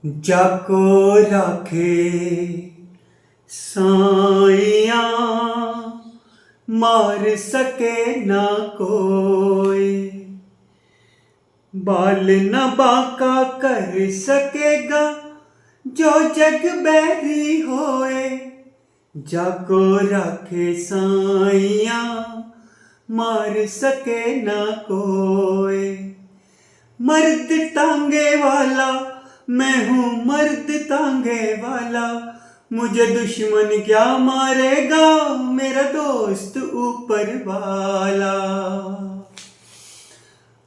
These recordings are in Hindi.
जाको राखे साइया मार सके ना कोई, बाल न बांका कर सकेगा जो जग बैरी होए। जाको राखे साइया मार सके ना कोई, मर्द टांगे वाला मैं हूँ मर्द टांगे वाला, मुझे दुश्मन क्या मारेगा मेरा दोस्त ऊपर वाला।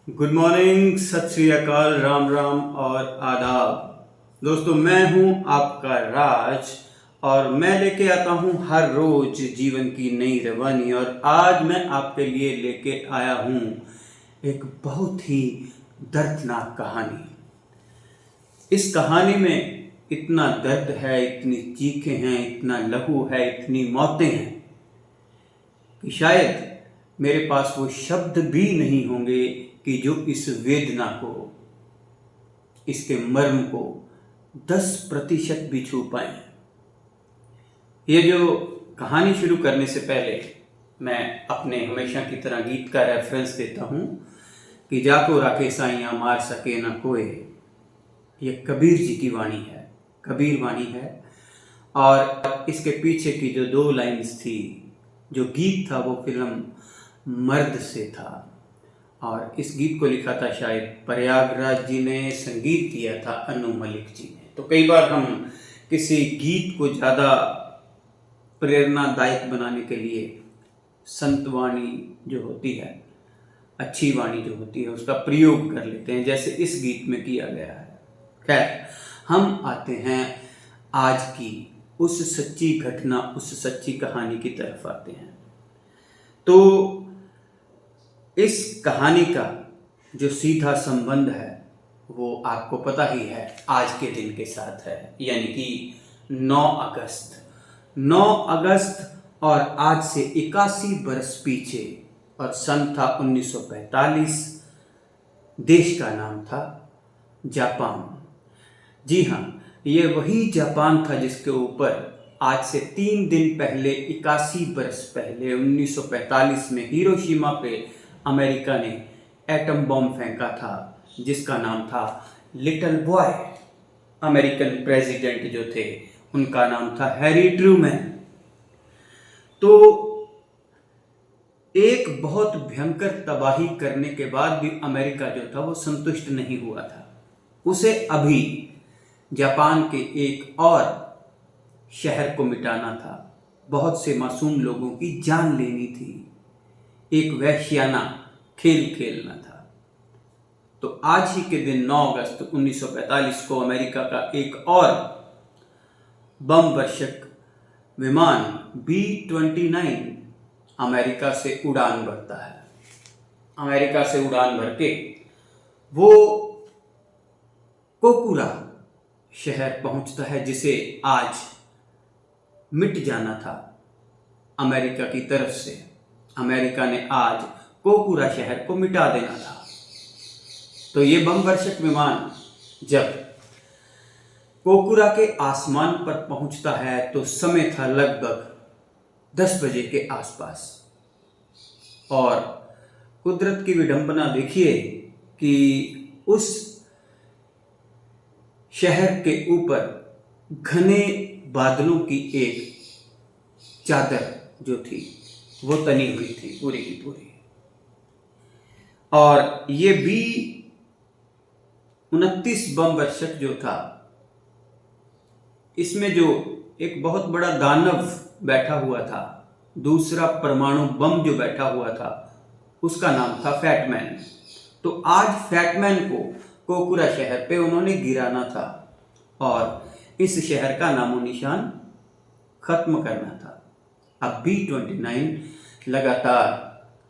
गुड मॉर्निंग, सत श्री अकाल, राम राम और आदाब। दोस्तों, मैं हूँ आपका राज और मैं लेके आता हूँ हर रोज जीवन की नई रवानी। और आज मैं आपके लिए लेके आया हूँ एक बहुत ही दर्दनाक कहानी। इस कहानी में इतना दर्द है, इतनी चीखें हैं, इतना लहू है, इतनी मौतें हैं कि शायद मेरे पास वो शब्द भी नहीं होंगे कि जो इस वेदना को, इसके मर्म को 10% भी छू पाए। ये जो कहानी शुरू करने से पहले मैं अपने हमेशा की तरह गीत का रेफरेंस देता हूँ कि जाको राखे साइया मार सके न कोई। ये कबीर जी की वाणी है, कबीर वाणी है। और इसके पीछे की जो 2 लाइन्स थी, जो गीत था, वो फिल्म मर्द से था। और इस गीत को लिखा था शायद प्रयागराज जी ने, संगीत दिया था अनु मलिक जी ने। तो कई बार हम किसी गीत को ज़्यादा प्रेरणादायक बनाने के लिए संत वाणी जो होती है, अच्छी वाणी जो होती है, उसका प्रयोग कर लेते हैं, जैसे इस गीत में किया गया है। खैर, हम आते हैं आज की उस सच्ची घटना, उस सच्ची कहानी की तरफ आते हैं। तो इस कहानी का जो सीधा संबंध है वो आपको पता ही है, आज के दिन के साथ है, यानी कि 9 अगस्त और आज से 81 बरस पीछे। और सन था 1945। देश का नाम था जापान। जी हाँ, ये वही जापान था जिसके ऊपर आज से 3 दिन पहले, 81 बरस पहले 1945 में हिरोशिमा पे अमेरिका ने एटम बम फेंका था, जिसका नाम था लिटिल बॉय। अमेरिकन प्रेसिडेंट जो थे उनका नाम था हैरी ट्रूमैन। तो एक बहुत भयंकर तबाही करने के बाद भी अमेरिका जो था वो संतुष्ट नहीं हुआ था। उसे अभी जापान के एक और शहर को मिटाना था, बहुत से मासूम लोगों की जान लेनी थी, एक वहशियाना खेल खेलना था। तो आज ही के दिन 9 अगस्त 1945 को अमेरिका का एक और बम वर्षक विमान B-29 अमेरिका से उड़ान भरता है। अमेरिका से उड़ान भर के वो कोकुरा शहर पहुंचता है, जिसे आज मिट जाना था अमेरिका की तरफ से। अमेरिका ने आज कोकुरा शहर को मिटा देना था। तो ये बम वर्षक विमान जब कोकुरा के आसमान पर पहुंचता है तो समय था लगभग 10 बजे के आसपास। और कुदरत की विडंबना देखिए कि उस शहर के ऊपर घने बादलों की एक चादर जो थी वो तनी हुई थी पूरी की पूरी। और ये B-29 बम वर्षक जो था, इसमें जो एक बहुत बड़ा दानव बैठा हुआ था, दूसरा परमाणु बम जो बैठा हुआ था, उसका नाम था फैटमैन। तो आज फैटमैन को कोकुरा शहर पे उन्होंने गिराना था और इस शहर का नामो निशान खत्म करना था। अब B-29 लगातार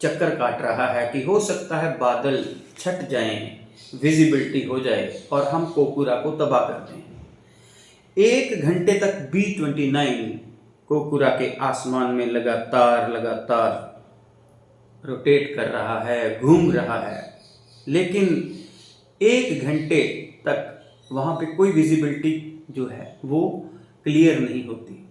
चक्कर काट रहा है कि हो सकता है बादल छट जाएं, विजिबिलिटी हो जाए और हम कोकुरा को तबाह कर दें। 1 घंटे तक B-29 कोकुरा के आसमान में लगातार रोटेट कर रहा है, घूम रहा है, लेकिन 1 घंटे तक वहाँ पे कोई विजिबिलिटी जो है वो क्लियर नहीं होती।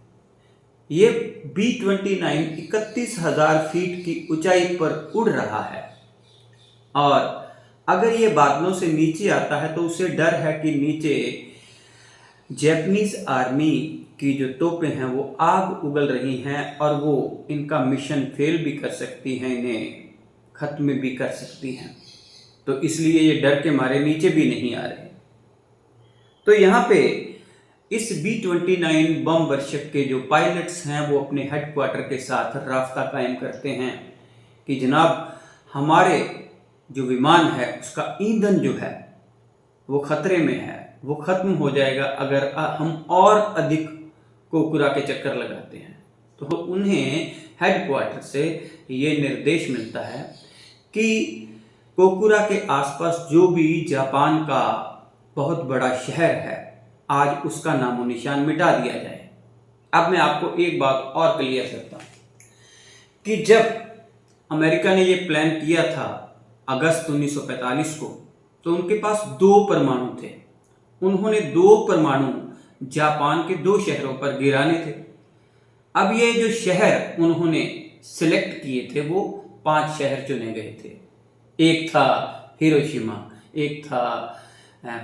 ये B-29 31,000 फीट की ऊंचाई पर उड़ रहा है और अगर ये बादलों से नीचे आता है तो उसे डर है कि नीचे जापानीज आर्मी की जो तोपें हैं वो आग उगल रही हैं और वो इनका मिशन फेल भी कर सकती हैं, इन्हें खत्म भी कर सकती हैं। तो इसलिए ये डर के मारे नीचे भी नहीं आ रहे। तो यहाँ पे इस B-29 बम वर्षक के जो पायलट्स हैं वो अपने हेडक्वार्टर के साथ राब्ता कायम करते हैं कि जनाब हमारे जो विमान है उसका ईंधन जो है वो खतरे में है, वो खत्म हो जाएगा अगर हम और अधिक कोकुरा के चक्कर लगाते हैं। तो उन्हें हेडक्वार्टर से ये निर्देश मिलता है कि कोकुरा के आसपास जो भी जापान का बहुत बड़ा शहर है आज उसका नामो निशान मिटा दिया जाए। अब मैं आपको एक बात और क्लियर करता हूँ कि जब अमेरिका ने ये प्लान किया था अगस्त 1945 को, तो उनके पास 2 परमाणु थे। उन्होंने 2 परमाणु जापान के 2 शहरों पर गिराने थे। अब ये जो शहर उन्होंने सिलेक्ट किए थे वो 5 शहर चुने गए थे। एक था हिरोशिमा, एक था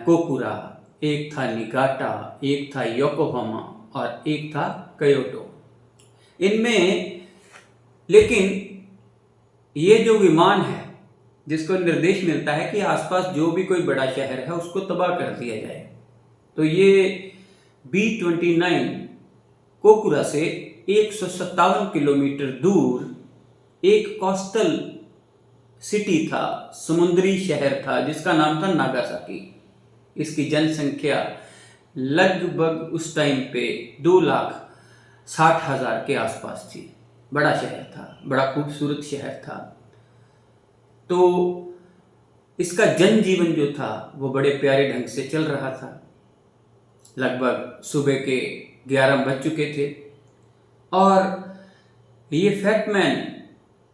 कोकुरा, एक था निगाटा, एक था योकोहामा और एक था क्योटो। इनमें लेकिन ये जो विमान है जिसको निर्देश मिलता है कि आसपास जो भी कोई बड़ा शहर है उसको तबाह कर दिया जाए, तो ये B-29 कोकुरा से 157 किलोमीटर दूर एक कोस्टल सिटी था, समुद्री शहर था जिसका नाम था नागासाकी। इसकी जनसंख्या लगभग उस टाइम पे 2,60,000 के आसपास थी। बड़ा शहर था, बड़ा खूबसूरत शहर था। तो इसका जनजीवन जो था वो बड़े प्यारे ढंग से चल रहा था। लगभग सुबह के 11 बज चुके थे और ये फैटमैन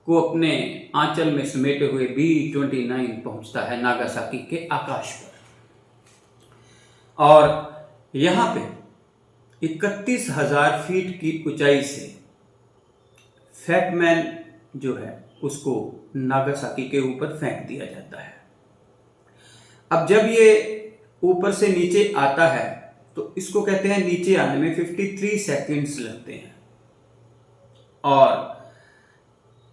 को अपने आंचल में समेटे हुए B-29 पहुंचता है नागासाकी के आकाश पर और यहाँ पे 31,000 फीट की ऊंचाई से फैटमैन जो है उसको नागासाकी के ऊपर फेंक दिया जाता है। अब जब ये ऊपर से नीचे आता है तो इसको कहते हैं नीचे आने में 53 सेकंड्स लगते हैं और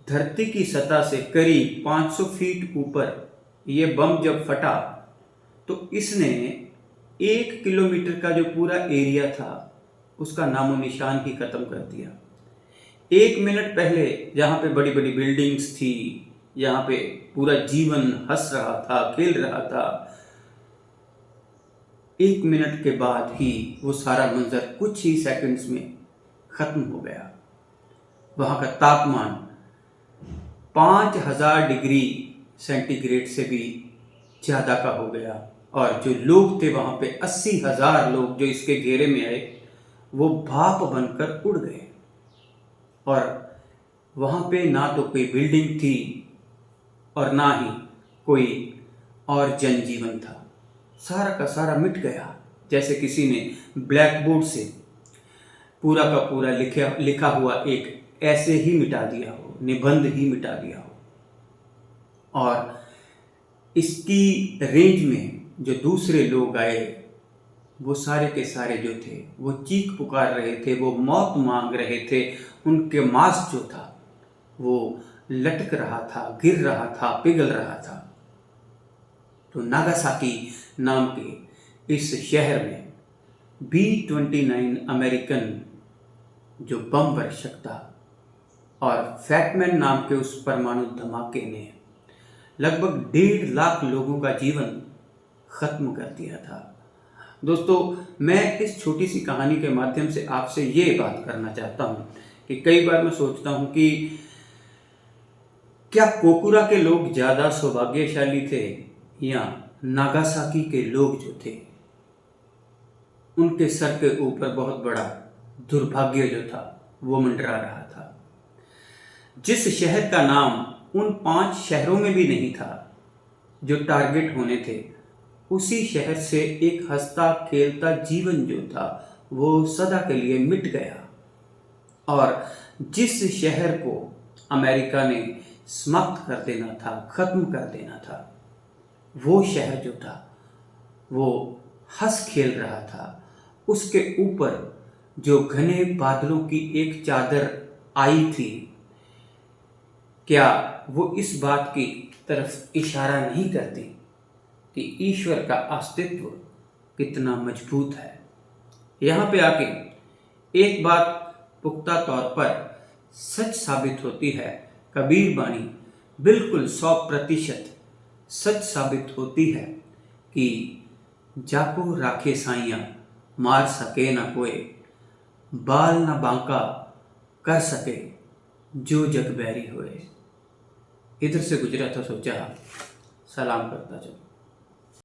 धरती की सतह से करीब 500 फीट ऊपर ये बम जब फटा तो इसने 1 किलोमीटर का जो पूरा एरिया था उसका नामो निशान ही खत्म कर दिया। 1 मिनट पहले जहाँ पे बड़ी बड़ी बिल्डिंग्स थी, यहाँ पे पूरा जीवन हंस रहा था, खेल रहा था, 1 मिनट के बाद ही वो सारा मंजर कुछ ही सेकंड्स में खत्म हो गया। वहाँ का तापमान 5,000 डिग्री सेंटीग्रेड से भी ज़्यादा का हो गया और जो लोग थे वहाँ पे 80,000 लोग जो इसके घेरे में आए वो भाप बनकर उड़ गए और वहाँ पे ना तो कोई बिल्डिंग थी और ना ही कोई और जनजीवन था। सारा का सारा मिट गया, जैसे किसी ने ब्लैक बोर्ड से पूरा का पूरा लिखा हुआ एक ऐसे ही मिटा दिया हो, निबंध ही मिटा दिया हो। और इसकी रेंज में जो दूसरे लोग आए वो सारे के सारे जो थे वो चीख पुकार रहे थे, वो मौत मांग रहे थे। उनके मांस जो था वो लटक रहा था, गिर रहा था, पिघल रहा था। तो नागासाकी नाम के इस शहर में B-29 अमेरिकन जो बम वर्षक था और फैटमैन नाम के उस परमाणु धमाके ने लगभग 1.5 लाख लोगों का जीवन खत्म कर दिया था। दोस्तों, मैं इस छोटी सी कहानी के माध्यम से आपसे ये बात करना चाहता हूँ कि कई बार मैं सोचता हूँ कि क्या कोकुरा के लोग ज़्यादा सौभाग्यशाली थे या नागासाकी के लोग जो थे उनके सर के ऊपर बहुत बड़ा दुर्भाग्य जो था वो मंडरा रहा था। जिस शहर का नाम उन 5 शहरों में भी नहीं था जो टारगेट होने थे, उसी शहर से एक हंसता खेलता जीवन जो था वो सदा के लिए मिट गया। और जिस शहर को अमेरिका ने समाप्त कर देना था, खत्म कर देना था, वो शहर जो था वो हंस खेल रहा था। उसके ऊपर जो घने बादलों की एक चादर आई थी, क्या वो इस बात की तरफ इशारा नहीं करती कि ईश्वर का अस्तित्व कितना मजबूत है। यहाँ पे आके एक बात पुख्ता तौर पर सच साबित होती है। कबीर बाणी बिल्कुल 100% सच साबित होती है कि जाको राखे साइयां मार सके न कोई, बाल न बांका कर सके जो जग बैरी होए। इधर से गुजरा तो सोचा सलाम करता जाऊं।